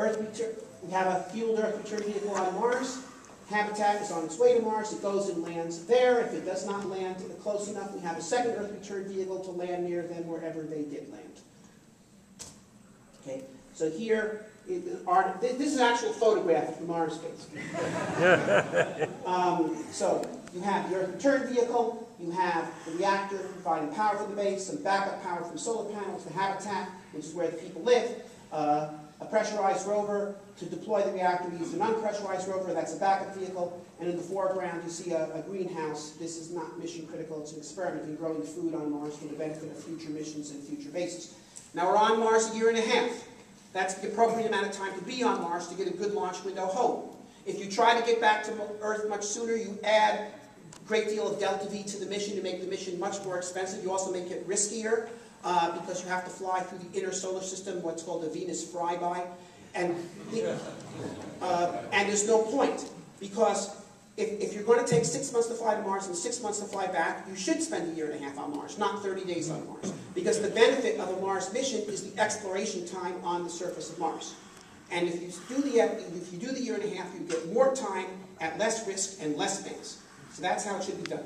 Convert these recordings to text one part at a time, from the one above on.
We have a fueled Earth return vehicle on Mars. Habitat is on its way to Mars. It goes and lands there. If it does not land close enough, we have a second Earth return vehicle to land near them wherever they did land. Okay, so here, this is an actual photograph of the Mars base. So you have the Earth return vehicle, you have the reactor providing power for the base, some backup power from solar panels, the habitat, which is where the people live, a pressurized rover to deploy the reactor. We use an unpressurized rover, that's a backup vehicle, and in the foreground you see a greenhouse. This is not mission critical, it's an experiment in growing food on Mars for the benefit of future missions and future bases. Now we're on Mars a year and a half. That's the appropriate amount of time to be on Mars to get a good launch window home. If you try to get back to Earth much sooner, you add a great deal of delta V to the mission to make the mission much more expensive. You also make it riskier because you have to fly through the inner solar system, what's called the Venus flyby. And there's no point, because if you're going to take 6 months to fly to Mars and 6 months to fly back, you should spend a year and a half on Mars, not 30 days on Mars. Because the benefit of a Mars mission is the exploration time on the surface of Mars. And if you do the year and a half, you get more time at less risk and less mass. So that's how it should be done.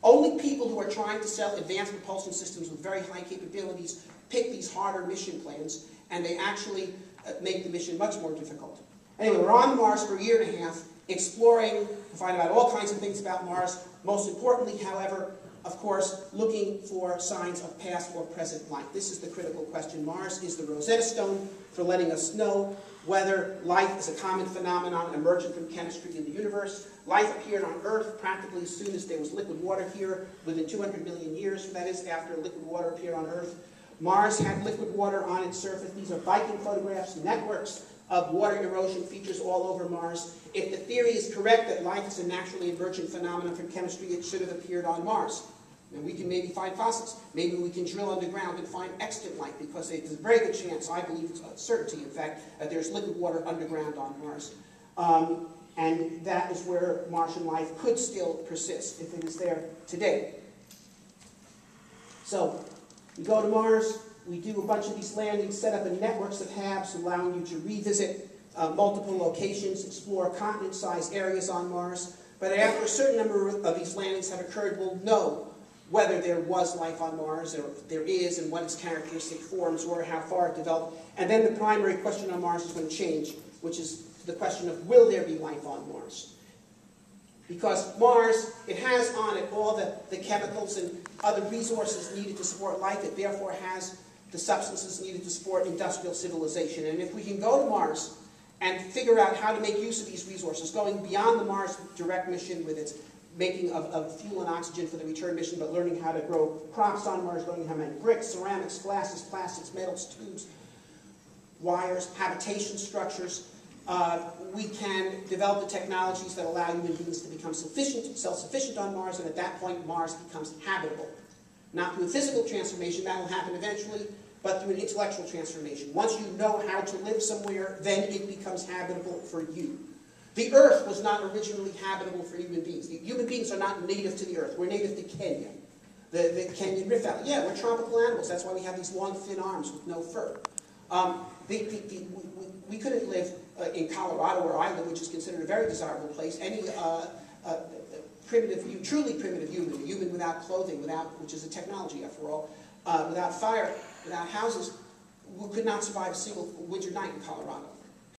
Only people who are trying to sell advanced propulsion systems with very high capabilities pick these harder mission plans, and they actually make the mission much more difficult. Anyway, we're on Mars for a year and a half, exploring, finding out all kinds of things about Mars. Most importantly, however, of course, looking for signs of past or present life. This is the critical question. Mars is the Rosetta Stone for letting us know whether life is a common phenomenon emergent from chemistry in the universe. Life appeared on Earth practically as soon as there was liquid water here, within 200 million years, that is, after liquid water appeared on Earth. Mars had liquid water on its surface. These are Viking photographs, networks of water erosion features all over Mars. If the theory is correct that life is a naturally emergent phenomenon from chemistry, it should have appeared on Mars. And we can maybe find fossils. Maybe we can drill underground and find extant life, because there's a very good chance, I believe it's a certainty, in fact, that there's liquid water underground on Mars. And that is where Martian life could still persist, if it is there today. So, we go to Mars, we do a bunch of these landings, set up a networks of HABs allowing you to revisit multiple locations, explore continent-sized areas on Mars. But after a certain number of these landings have occurred, we'll know whether there was life on Mars, or there is, and what its characteristic forms were, how far it developed. And then the primary question on Mars is going to change, which is the question of, will there be life on Mars? Because Mars, it has on it all the chemicals and other resources needed to support life. It therefore has the substances needed to support industrial civilization. And if we can go to Mars and figure out how to make use of these resources, going beyond the Mars direct mission with its making of fuel and oxygen for the return mission, but learning how to grow crops on Mars, learning how to make bricks, ceramics, glasses, plastics, metals, tubes, wires, habitation structures. We can develop the technologies that allow human beings to become self-sufficient on Mars, and at that point Mars becomes habitable. Not through a physical transformation, that will happen eventually, but through an intellectual transformation. Once you know how to live somewhere, then it becomes habitable for you. The Earth was not originally habitable for human beings. Human beings are not native to the Earth. We're native to Kenya, the Kenyan Rift Valley. Yeah, we're tropical animals. That's why we have these long, thin arms with no fur. We couldn't live in Colorado, where I live, which is considered a very desirable place. Any truly primitive human, a human without clothing, which is a technology after all, without fire, without houses, could not survive a single winter night in Colorado.